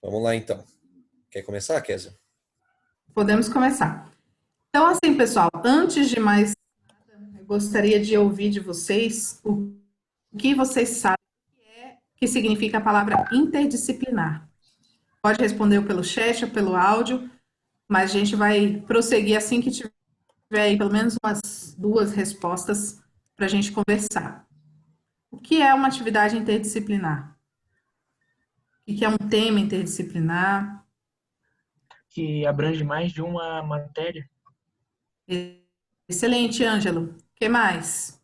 Vamos lá, então. Quer começar, Kézia? Podemos começar. Então, assim, pessoal, antes de mais, eu gostaria de ouvir de vocês o que vocês sabem que significa a palavra interdisciplinar. Pode responder pelo chat ou pelo áudio, mas a gente vai prosseguir assim que tiver aí pelo menos umas duas respostas para a gente conversar. O que é uma atividade interdisciplinar? O que é um tema interdisciplinar? Que abrange mais de uma matéria. Excelente, Ângelo. O que mais?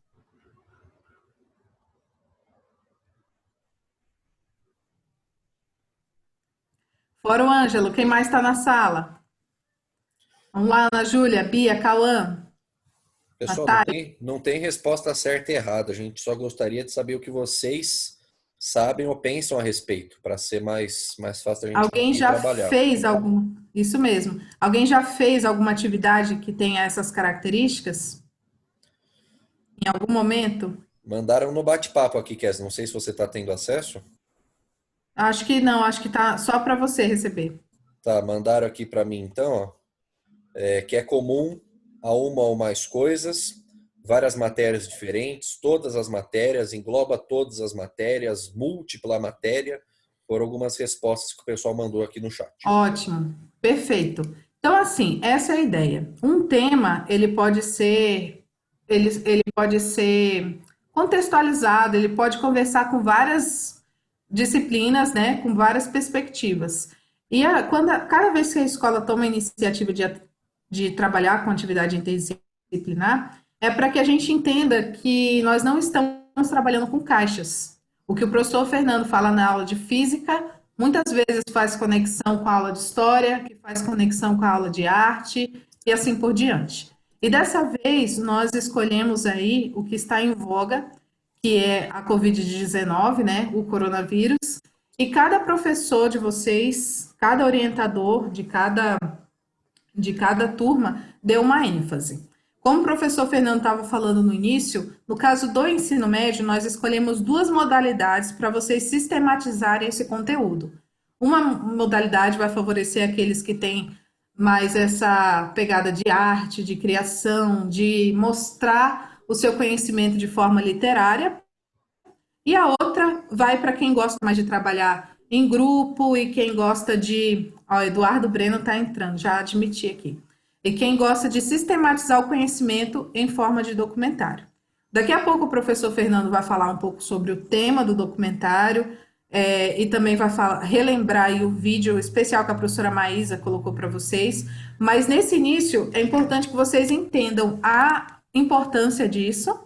Fora o Ângelo, quem mais está na sala? Vamos lá, Ana Júlia, Bia, Cauã, Pessoal, não Natália. tem, não tem resposta certa e errada. A gente só gostaria de saber o que vocês sabem ou pensam a respeito, para ser mais fácil a gente Alguém conseguir já trabalhar. fez algum. Isso mesmo. Alguém já fez alguma atividade que tenha essas características? Em algum momento? Mandaram no bate-papo aqui, Kézia. Não sei se você está tendo acesso. Acho que não, acho que tá só para você receber. Tá, mandaram aqui para mim, então, ó, que é comum a uma ou mais coisas, várias matérias diferentes, todas as matérias, engloba todas as matérias, múltipla matéria, por algumas respostas que o pessoal mandou aqui no chat. Ótimo, perfeito. Então, assim, essa é a ideia. Um tema, ele pode ser contextualizado, ele pode conversar com várias disciplinas, né, com várias perspectivas. Cada vez que a escola toma a iniciativa de trabalhar com atividade interdisciplinar, é para que a gente entenda que nós não estamos trabalhando com caixas. O que o professor Fernando fala na aula de física, muitas vezes faz conexão com a aula de história, que faz conexão com a aula de arte e assim por diante. E dessa vez nós escolhemos aí o que está em voga, que é a Covid-19, né, o coronavírus, e cada professor de vocês, cada orientador de cada turma deu uma ênfase. Como o professor Fernando estava falando no início, no caso do ensino médio, nós escolhemos duas modalidades para vocês sistematizarem esse conteúdo. Uma modalidade vai favorecer aqueles que têm mais essa pegada de arte, de criação, de mostrar o seu conhecimento de forma literária, e a outra vai para quem gosta mais de trabalhar em grupo e quem gosta de. Ó, Eduardo Breno está entrando, já admiti aqui. E quem gosta de sistematizar o conhecimento em forma de documentário. Daqui a pouco o professor Fernando vai falar um pouco sobre o tema do documentário e também vai relembrar aí o vídeo especial que a professora Maísa colocou para vocês. Mas nesse início é importante que vocês entendam a importância disso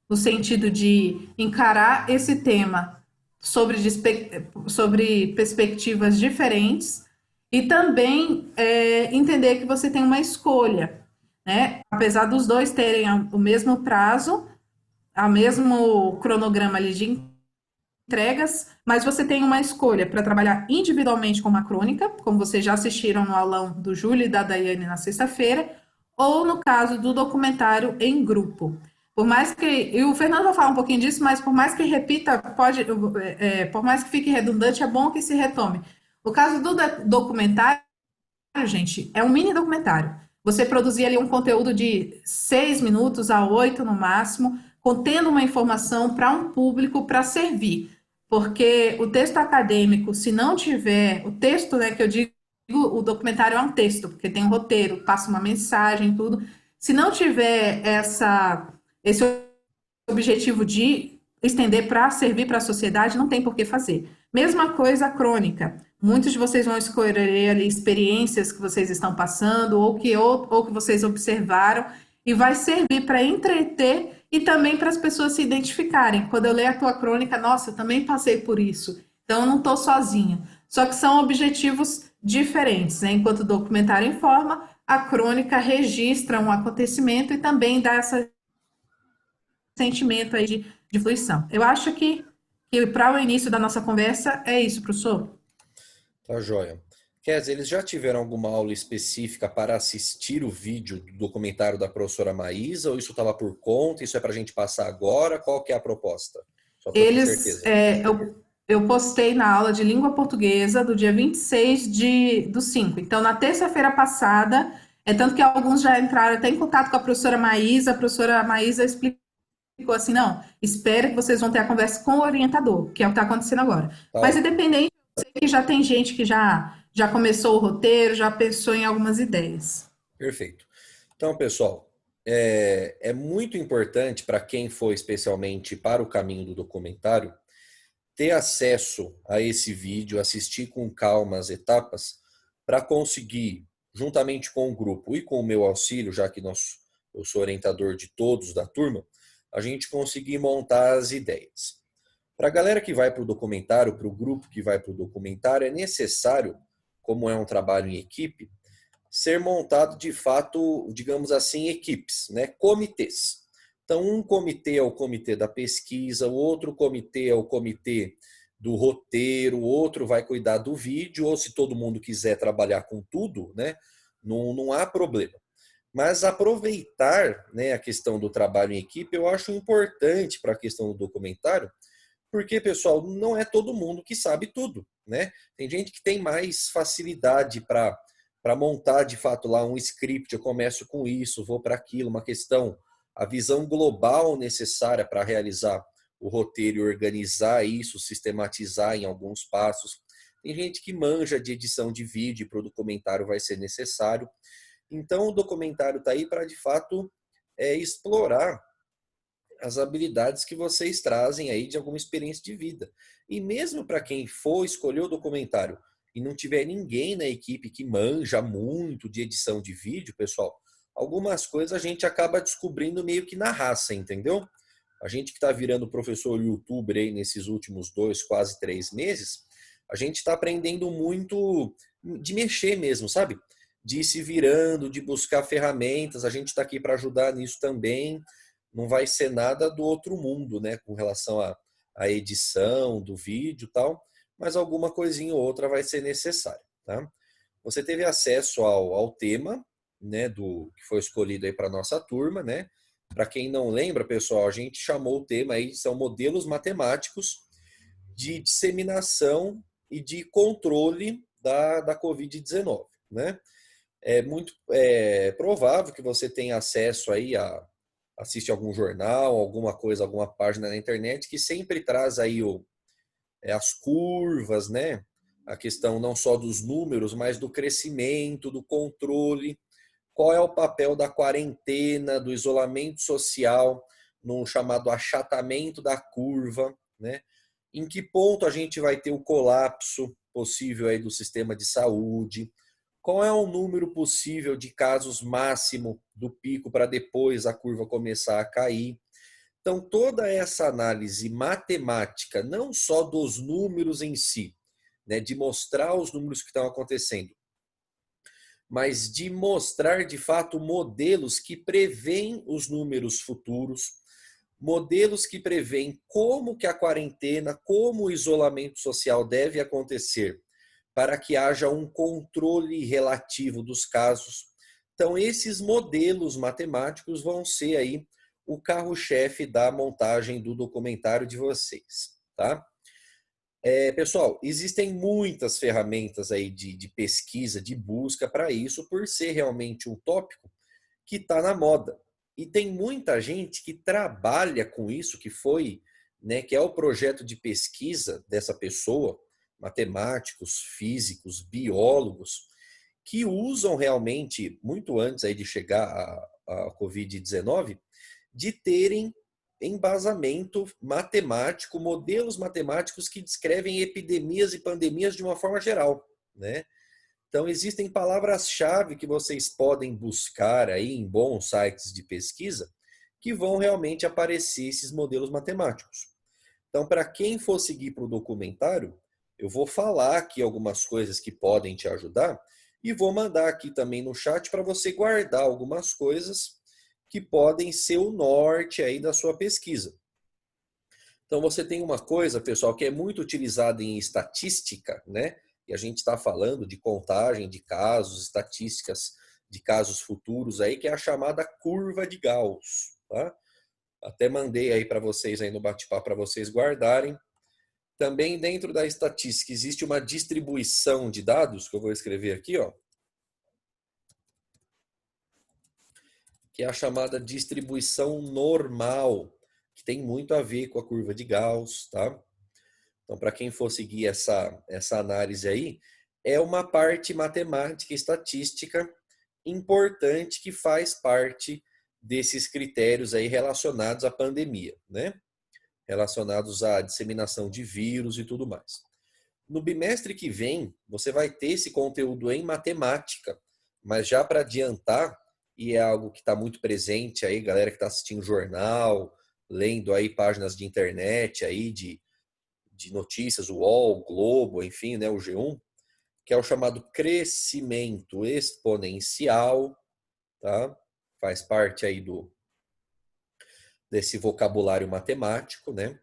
no sentido de encarar esse tema sobre perspectivas diferentes e também entender que você tem uma escolha, né? Apesar dos dois terem o mesmo prazo, o mesmo cronograma ali de entregas, mas você tem uma escolha para trabalhar individualmente com uma crônica, como vocês já assistiram no aulão do Júlio e da Daiane na sexta-feira, ou no caso do documentário em grupo. Por mais que, e o Fernando vai falar um pouquinho disso, mas por mais que repita, por mais que fique redundante, é bom que se retome. O caso do documentário, gente, é um mini documentário. Você produzir ali um conteúdo de 6 minutos a 8 no máximo, contendo uma informação para um público para servir. Porque o texto acadêmico, se não tiver, o texto, né, que eu digo, o documentário é um texto, porque tem um roteiro, passa uma mensagem, tudo. Se não tiver esse objetivo de estender para servir para a sociedade, não tem por que fazer. Mesma coisa a crônica. Muitos de vocês vão escolher ali experiências que vocês estão passando ou que vocês observaram e vai servir para entreter e também para as pessoas se identificarem. Quando eu leio a tua crônica, nossa, eu também passei por isso. Então eu não estou sozinha. Só que são objetivos diferentes, né? Enquanto o documentário informa, a crônica registra um acontecimento e também dá esse sentimento aí de fruição. Eu acho que para o início da nossa conversa é isso, professor. Tá joia. Kézia, eles já tiveram alguma aula específica para assistir o vídeo do documentário da professora Maísa, ou isso estava por conta? Isso é para a gente passar agora? Qual que é a proposta? Só para ter Eles, certeza. Eu postei na aula de língua portuguesa do dia 26 do 5. Então, na terça-feira passada, tanto que alguns já entraram até em contato com a professora Maísa explicou assim, não, espere que vocês vão ter a conversa com o orientador, que é o que está acontecendo agora. Tá Mas ótimo. independente, eu sei que já tem gente que já começou o roteiro, já pensou em algumas ideias. Perfeito. Então, pessoal, é muito importante para quem for especialmente para o caminho do documentário ter acesso a esse vídeo, assistir com calma as etapas, para conseguir, juntamente com o grupo e com o meu auxílio, já que eu sou orientador de todos da turma, a gente conseguir montar as ideias. Para a galera que vai para o documentário, para o grupo que vai para o documentário, é necessário, como é um trabalho em equipe, ser montado de fato, digamos assim, equipes, né? Comitês. Então, um comitê é o comitê da pesquisa, o outro comitê é o comitê do roteiro, o outro vai cuidar do vídeo, ou se todo mundo quiser trabalhar com tudo, né? Não há problema. Mas aproveitar, né, a questão do trabalho em equipe, eu acho importante para a questão do documentário, porque, pessoal, não é todo mundo que sabe tudo, né? Tem gente que tem mais facilidade para montar de fato lá um script, eu começo com isso, vou para aquilo, uma questão, a visão global necessária para realizar o roteiro e organizar isso, sistematizar em alguns passos. Tem gente que manja de edição de vídeo, para o documentário vai ser necessário. Então o documentário está aí para de fato explorar as habilidades que vocês trazem aí de alguma experiência de vida. E mesmo para quem for escolher o documentário e não tiver ninguém na equipe que manja muito de edição de vídeo, pessoal, algumas coisas a gente acaba descobrindo meio que na raça, entendeu? A gente que está virando professor youtuber aí nesses últimos 2, quase 3 meses, a gente está aprendendo muito de mexer mesmo, sabe? De ir se virando, de buscar ferramentas. A gente está aqui para ajudar nisso também. Não vai ser nada do outro mundo, né? Com relação à edição do vídeo e tal, mas alguma coisinha ou outra vai ser necessária, tá? Você teve acesso ao tema, né, do que foi escolhido aí para nossa turma, né? Para quem não lembra, pessoal, a gente chamou o tema aí, são modelos matemáticos de disseminação e de controle da Covid-19, né? É muito provável que você tenha acesso aí assiste algum jornal, alguma coisa, alguma página na internet que sempre traz aí as curvas, né? A questão não só dos números, mas do crescimento, do controle. Qual é o papel da quarentena, do isolamento social, no chamado achatamento da curva, né? Em que ponto a gente vai ter o colapso possível aí do sistema de saúde? Qual é o número possível de casos máximo do pico para depois a curva começar a cair? Então, toda essa análise matemática, não só dos números em si, né, de mostrar os números que estão acontecendo, mas de mostrar de fato modelos que preveem os números futuros, modelos que preveem como que a quarentena, como o isolamento social deve acontecer para que haja um controle relativo dos casos. Então, esses modelos matemáticos vão ser aí o carro-chefe da montagem do documentário de vocês, tá? Pessoal, existem muitas ferramentas aí de pesquisa, de busca para isso, por ser realmente um tópico que está na moda. E tem muita gente que trabalha com isso, que foi, né, que é o projeto de pesquisa dessa pessoa, matemáticos, físicos, biólogos, que usam realmente, muito antes aí de chegar a Covid-19, de terem embasamento matemático, modelos matemáticos que descrevem epidemias e pandemias de uma forma geral, né? Então, existem palavras-chave que vocês podem buscar aí em bons sites de pesquisa que vão realmente aparecer esses modelos matemáticos. Então, para quem for seguir para o documentário, eu vou falar aqui algumas coisas que podem te ajudar e vou mandar aqui também no chat para você guardar algumas coisas que podem ser o norte aí da sua pesquisa. Então, você tem uma coisa, pessoal, que é muito utilizada em estatística, né? E a gente está falando de contagem de casos, estatísticas de casos futuros aí, que é a chamada curva de Gauss, tá? Até mandei aí para vocês aí no bate-papo para vocês guardarem. Também dentro da estatística existe uma distribuição de dados, que eu vou escrever aqui, ó, que é a chamada distribuição normal, que tem muito a ver com a curva de Gauss, tá? Então, para quem for seguir essa análise aí, é uma parte matemática e estatística importante que faz parte desses critérios aí relacionados à pandemia, né? Relacionados à disseminação de vírus e tudo mais. No bimestre que vem, você vai ter esse conteúdo em matemática, mas já para adiantar, e é algo que está muito presente aí, galera que está assistindo jornal, lendo aí páginas de internet aí de notícias, o UOL, o Globo, enfim, né, o G1, que é o chamado crescimento exponencial, tá? Faz parte aí desse vocabulário matemático, né?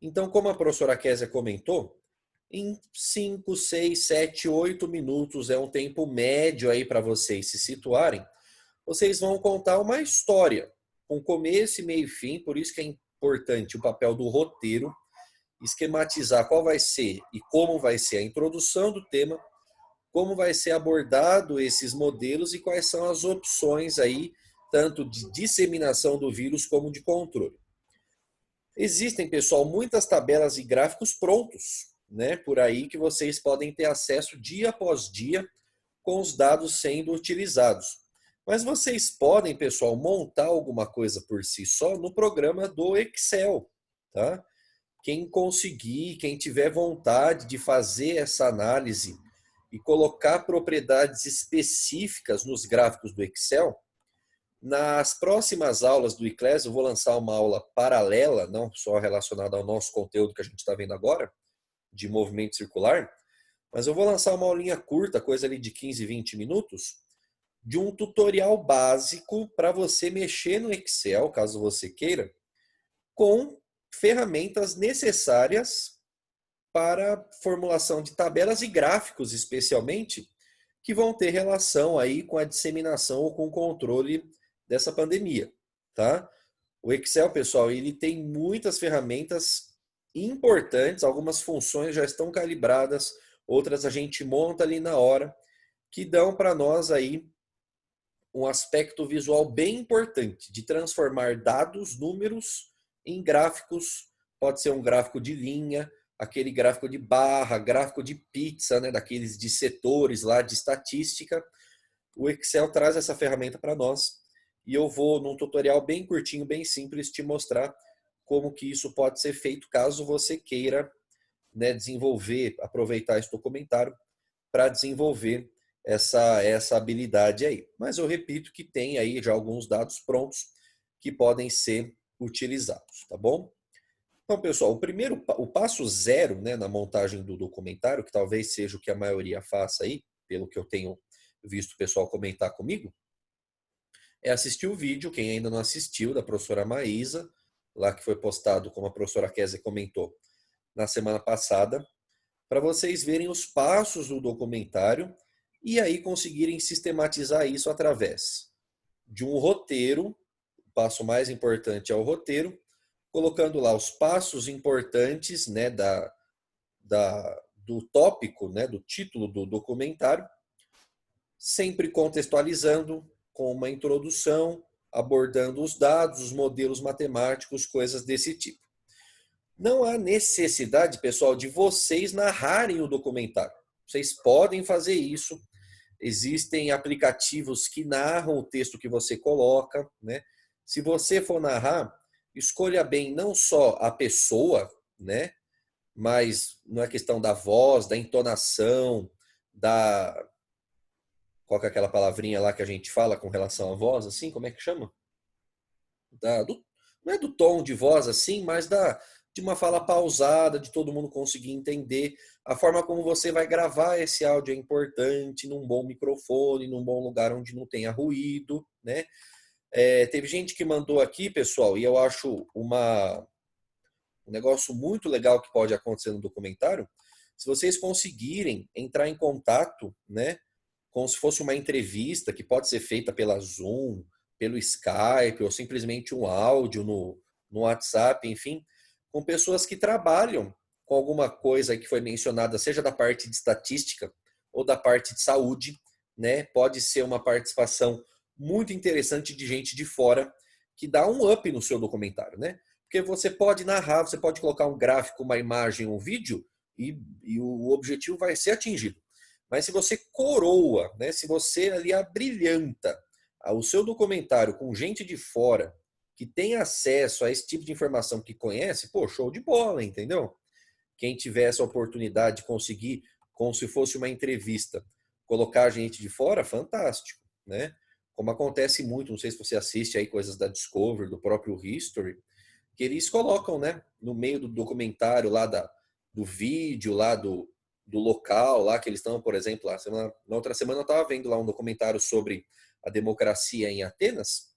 Então, como a professora Kézia comentou, em 5, 6, 7, 8 minutos é um tempo médio aí para vocês se situarem. Vocês vão contar uma história com começo, meio e fim, por isso que é importante o papel do roteiro, esquematizar qual vai ser e como vai ser a introdução do tema, como vai ser abordado esses modelos e quais são as opções aí, tanto de disseminação do vírus como de controle. Existem, pessoal, muitas tabelas e gráficos prontos, né, por aí que vocês podem ter acesso dia após dia com os dados sendo utilizados. Mas vocês podem, pessoal, montar alguma coisa por si só no programa do Excel, tá? Quem conseguir, quem tiver vontade de fazer essa análise e colocar propriedades específicas nos gráficos do Excel, nas próximas aulas do ICLES eu vou lançar uma aula paralela, não só relacionada ao nosso conteúdo que a gente está vendo agora, de movimento circular, mas eu vou lançar uma aulinha curta, coisa ali de 15, 20 minutos, de um tutorial básico para você mexer no Excel, caso você queira, com ferramentas necessárias para formulação de tabelas e gráficos, especialmente, que vão ter relação aí com a disseminação ou com o controle dessa pandemia, tá? O Excel, pessoal, ele tem muitas ferramentas importantes, algumas funções já estão calibradas, outras a gente monta ali na hora, que dão para nós aí um aspecto visual bem importante de transformar dados, números, em gráficos. Pode ser um gráfico de linha, aquele gráfico de barra, gráfico de pizza, né, daqueles de setores lá de estatística. O Excel traz essa ferramenta para nós e eu vou num tutorial bem curtinho, bem simples, te mostrar como que isso pode ser feito caso você queira, né, desenvolver, aproveitar esse documentário para desenvolver essa habilidade aí. Mas eu repito que tem aí já alguns dados prontos que podem ser utilizados, tá bom? Então, pessoal, o passo zero, né, na montagem do documentário, que talvez seja o que a maioria faça aí, pelo que eu tenho visto o pessoal comentar comigo, é assistir o vídeo, quem ainda não assistiu, da professora Maísa, lá que foi postado, como a professora Kézia comentou, na semana passada, para vocês verem os passos do documentário e aí conseguirem sistematizar isso através de um roteiro. O passo mais importante é o roteiro, colocando lá os passos importantes, né, do tópico, né, do título do documentário, sempre contextualizando com uma introdução, abordando os dados, os modelos matemáticos, coisas desse tipo. Não há necessidade, pessoal, de vocês narrarem o documentário. Vocês podem fazer isso. Existem aplicativos que narram o texto que você coloca, né? Se você for narrar, escolha bem não só a pessoa, né? Mas não é questão da voz, da entonação, qual que é aquela palavrinha lá que a gente fala com relação à voz, assim, como é que chama? Não é do tom de voz assim, mas de uma fala pausada, de todo mundo conseguir entender. A forma como você vai gravar esse áudio é importante, num bom microfone, num bom lugar onde não tenha ruído, né? Teve gente que mandou aqui, pessoal, e eu acho um negócio muito legal que pode acontecer no documentário, se vocês conseguirem entrar em contato, né, como se fosse uma entrevista que pode ser feita pela Zoom, pelo Skype, ou simplesmente um áudio no WhatsApp, enfim, com pessoas que trabalham com alguma coisa que foi mencionada, seja da parte de estatística ou da parte de saúde, né? Pode ser uma participação muito interessante de gente de fora que dá um up no seu documentário, né? Porque você pode narrar, você pode colocar um gráfico, uma imagem, um vídeo e o objetivo vai ser atingido. Mas se você coroa, né? Se você ali abrilhanta o seu documentário com gente de fora que tem acesso a esse tipo de informação que conhece, pô, show de bola, entendeu? Quem tiver essa oportunidade de conseguir, como se fosse uma entrevista, colocar a gente de fora, fantástico, né? Como acontece muito, não sei se você assiste aí coisas da Discovery, do próprio History, que eles colocam, né, no meio do documentário lá do vídeo, lá do local, lá que eles estão, por exemplo, na outra semana eu estava vendo lá um documentário sobre a democracia em Atenas,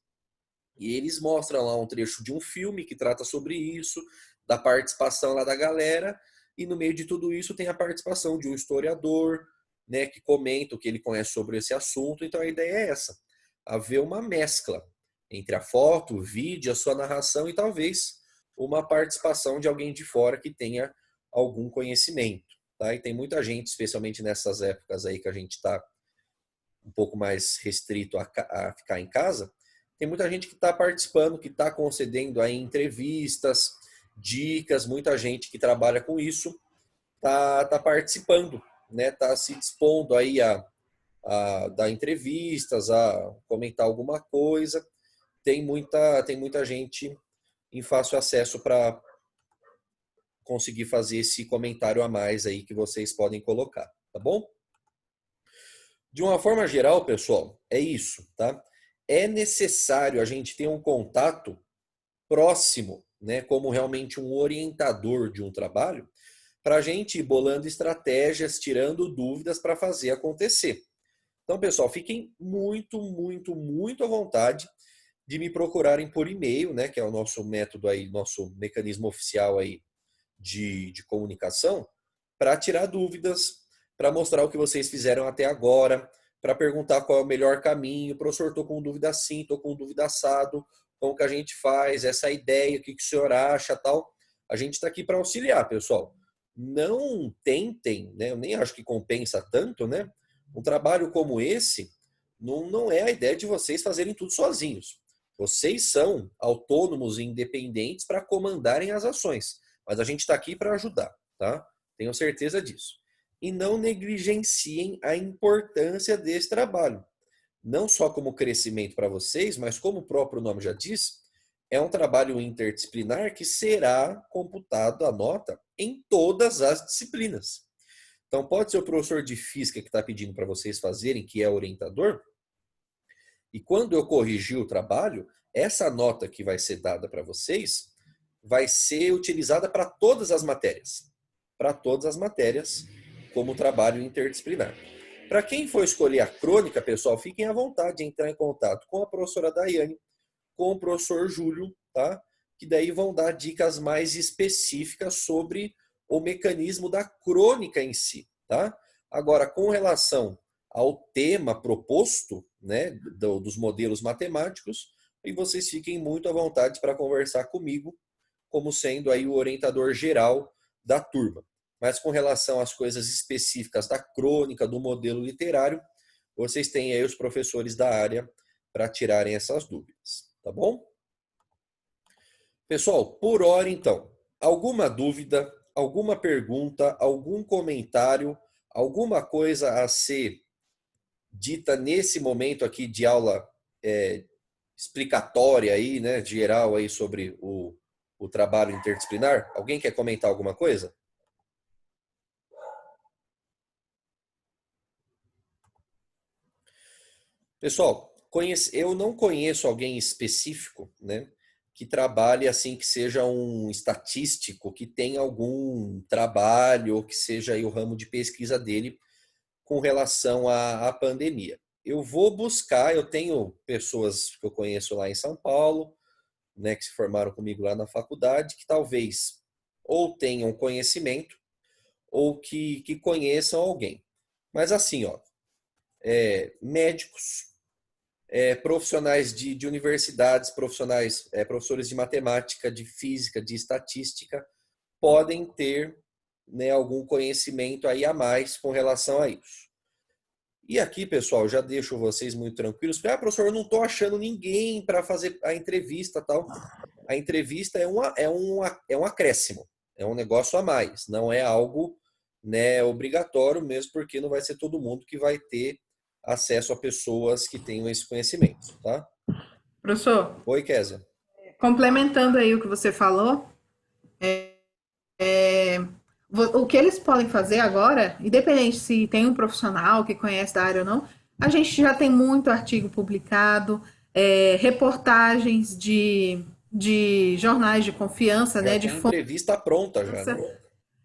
e eles mostram lá um trecho de um filme que trata sobre isso, da participação lá da galera, e no meio de tudo isso tem a participação de um historiador, né, que comenta o que ele conhece sobre esse assunto. Então a ideia é essa, haver uma mescla entre a foto, o vídeo, a sua narração e talvez uma participação de alguém de fora que tenha algum conhecimento. Tá? E tem muita gente, especialmente nessas épocas aí que a gente está um pouco mais restrito a ficar em casa, tem muita gente que está participando, que está concedendo aí entrevistas, dicas, muita gente que trabalha com isso está participando, né? Está se dispondo aí a dar entrevistas, a comentar alguma coisa. Tem muita gente em fácil acesso para conseguir fazer esse comentário a mais aí que vocês podem colocar, tá bom? De uma forma geral, pessoal, é isso, tá? É necessário a gente ter um contato próximo, né, como realmente um orientador de um trabalho, para a gente ir bolando estratégias, tirando dúvidas para fazer acontecer. Então, pessoal, fiquem muito, muito, muito à vontade de me procurarem por e-mail, né, que é o nosso método aí, nosso mecanismo oficial aí de comunicação, para tirar dúvidas, para mostrar o que vocês fizeram até agora, para perguntar qual é o melhor caminho. Professor, estou com dúvida assim, estou com dúvida assado, como que a gente faz, essa ideia, o que o senhor acha, tal. A gente está aqui para auxiliar, pessoal. Não tentem, né? Eu nem acho que compensa tanto, né? Um trabalho como esse não é a ideia de vocês fazerem tudo sozinhos. Vocês são autônomos e independentes para comandarem as ações. Mas a gente está aqui para ajudar, tá? Tenho certeza disso. E não negligenciem a importância desse trabalho. Não só como crescimento para vocês, mas como o próprio nome já diz, é um trabalho interdisciplinar que será computado a nota em todas as disciplinas. Então, pode ser o professor de física que está pedindo para vocês fazerem, que é orientador, e quando eu corrigir o trabalho, essa nota que vai ser dada para vocês vai ser utilizada para todas as matérias. Para todas as matérias, como trabalho interdisciplinar. Para quem for escolher a crônica, pessoal, fiquem à vontade de entrar em contato com a professora Daiane, com o professor Júlio, tá? Que daí vão dar dicas mais específicas sobre o mecanismo da crônica em si, tá? Agora, com relação ao tema proposto, né, dos modelos matemáticos, e vocês fiquem muito à vontade para conversar comigo, como sendo aí o orientador geral da turma. Mas com relação às coisas específicas da crônica, do modelo literário, vocês têm aí os professores da área para tirarem essas dúvidas, tá bom? Pessoal, por hora então, alguma dúvida, alguma pergunta, algum comentário, alguma coisa a ser dita nesse momento aqui de aula explicatória aí, né, geral aí sobre o trabalho interdisciplinar? Alguém quer comentar alguma coisa? Pessoal, eu não conheço alguém específico, né, que trabalhe assim, que seja um estatístico, que tenha algum trabalho, ou que seja aí o ramo de pesquisa dele com relação à pandemia. Eu vou buscar, eu tenho pessoas que eu conheço lá em São Paulo, né, que se formaram comigo lá na faculdade, que talvez ou tenham conhecimento ou que conheçam alguém. Mas assim, ó, médicos, profissionais de universidades, professores de matemática, de física, de estatística, podem ter né, algum conhecimento aí a mais com relação a isso. E aqui, pessoal, já deixo vocês muito tranquilos. Professor, eu não estou achando ninguém para fazer a entrevista tal. A entrevista é um acréscimo, é um negócio a mais, não é algo, né, obrigatório, mesmo porque não vai ser todo mundo que vai ter acesso a pessoas que tenham esse conhecimento, tá? Professor, Oi, Kézia. complementando aí o que você falou, o que eles podem fazer agora, independente se tem um profissional que conhece da área ou não, a gente já tem muito artigo publicado, reportagens de jornais de confiança, Já né, de tem fonte. entrevista pronta já,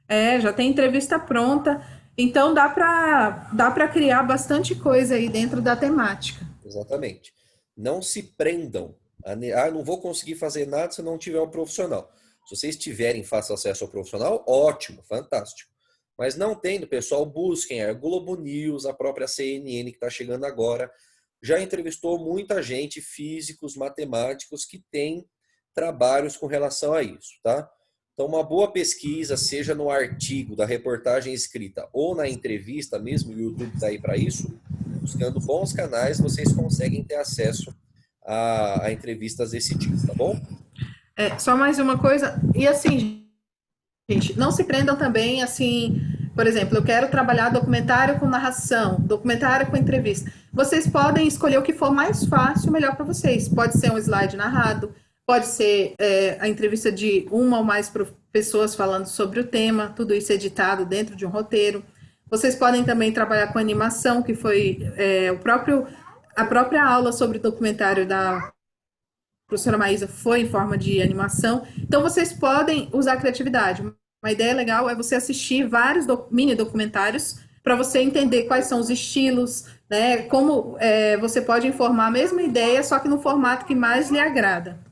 né? Já tem entrevista pronta, então dá para criar bastante coisa aí dentro da temática. Exatamente. Não se prendam. Não vou conseguir fazer nada se eu não tiver um profissional. Se vocês tiverem fácil acesso ao profissional, ótimo, fantástico. Mas não tendo, pessoal, busquem a Globo News, a própria CNN que está chegando agora. Já entrevistou muita gente, físicos, matemáticos, que tem trabalhos com relação a isso, tá? Então, uma boa pesquisa, seja no artigo da reportagem escrita ou na entrevista mesmo, o YouTube está aí para isso, buscando bons canais, vocês conseguem ter acesso a entrevistas desse tipo, tá bom? Só mais uma coisa, e assim, gente, não se prendam também, assim, por exemplo, eu quero trabalhar documentário com narração, documentário com entrevista. Vocês podem escolher o que for mais fácil, melhor para vocês. Pode ser um slide narrado, pode ser a entrevista de uma ou mais pessoas falando sobre o tema, tudo isso editado dentro de um roteiro. Vocês podem também trabalhar com animação, que foi a própria aula sobre documentário da professora Maísa foi em forma de animação. Então, vocês podem usar a criatividade. Uma ideia legal é você assistir vários mini documentários para você entender quais são os estilos, né? Como você pode informar a mesma ideia, só que no formato que mais lhe agrada.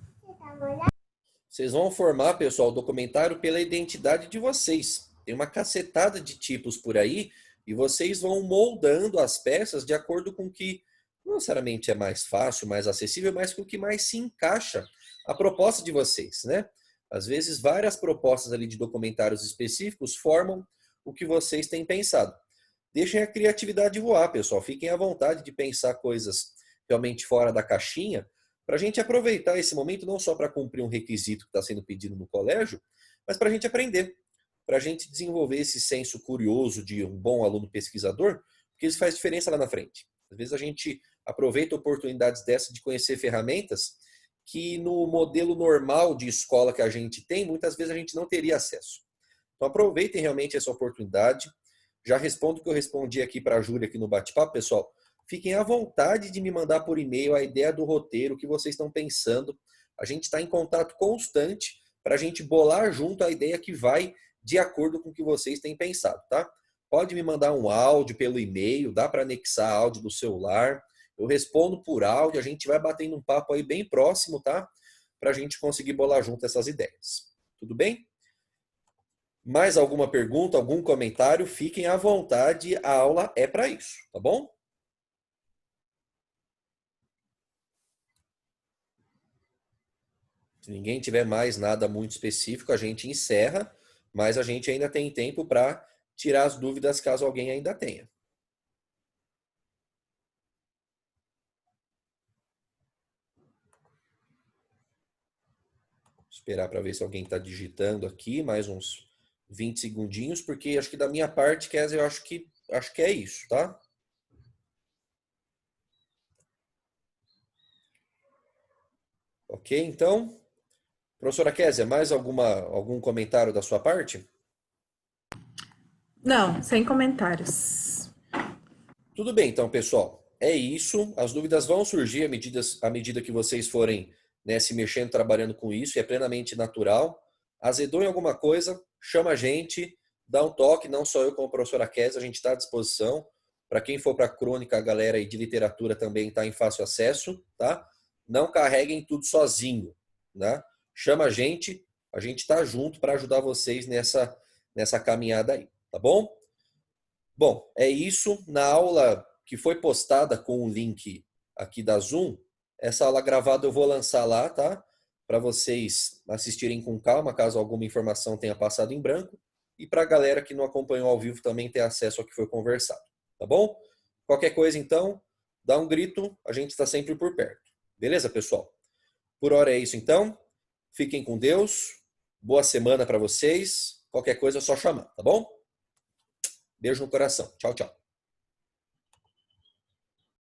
Vocês vão formar, pessoal, o documentário pela identidade de vocês. Tem uma cacetada de tipos por aí e vocês vão moldando as peças de acordo com o que não necessariamente é mais fácil, mais acessível, mas com o que mais se encaixa a proposta de vocês, né? Às vezes, várias propostas ali de documentários específicos formam o que vocês têm pensado. Deixem a criatividade voar, pessoal. Fiquem à vontade de pensar coisas realmente fora da caixinha, para a gente aproveitar esse momento não só para cumprir um requisito que está sendo pedido no colégio, mas para a gente aprender, para a gente desenvolver esse senso curioso de um bom aluno pesquisador, porque isso faz diferença lá na frente. Às vezes a gente aproveita oportunidades dessas de conhecer ferramentas que no modelo normal de escola que a gente tem, muitas vezes a gente não teria acesso. Então aproveitem realmente essa oportunidade. Já respondo o que eu respondi aqui para a Júlia aqui no bate-papo, pessoal. Fiquem à vontade de me mandar por e-mail a ideia do roteiro, o que vocês estão pensando. A gente está em contato constante para a gente bolar junto a ideia que vai de acordo com o que vocês têm pensado, tá? Pode me mandar um áudio pelo e-mail, dá para anexar áudio do celular. Eu respondo por áudio, a gente vai batendo um papo aí bem próximo, tá? Para a gente conseguir bolar junto essas ideias. Tudo bem? Mais alguma pergunta, algum comentário? Fiquem à vontade, a aula é para isso, tá bom? Se ninguém tiver mais nada muito específico, a gente encerra, mas a gente ainda tem tempo para tirar as dúvidas caso alguém ainda tenha. Esperar para ver se alguém está digitando aqui, mais uns 20 segundinhos, porque acho que da minha parte, Kézia, eu acho que é isso, tá? Ok, então. Professora Kézia, mais algum comentário da sua parte? Não, sem comentários. Tudo bem, então, pessoal. É isso. As dúvidas vão surgir à medida que vocês forem, né, se mexendo, trabalhando com isso. É plenamente natural. Azedou em alguma coisa, chama a gente, dá um toque. Não só eu como a professora Kézia, a gente está à disposição. Para quem for para a crônica, a galera aí de literatura também está em fácil acesso, tá? Não carreguem tudo sozinho, né? Chama a gente está junto para ajudar vocês nessa caminhada aí, tá bom? Bom, é isso. Na aula que foi postada com o link aqui da Zoom, essa aula gravada eu vou lançar lá, tá? Para vocês assistirem com calma, caso alguma informação tenha passado em branco. e para a galera que não acompanhou ao vivo também ter acesso ao que foi conversado. Tá bom? Qualquer coisa, então, dá um grito, a gente está sempre por perto. Beleza, pessoal? Por hora é isso, então. Fiquem com Deus. Boa semana para vocês. Qualquer coisa é só chamar, tá bom? Beijo no coração. Tchau, tchau.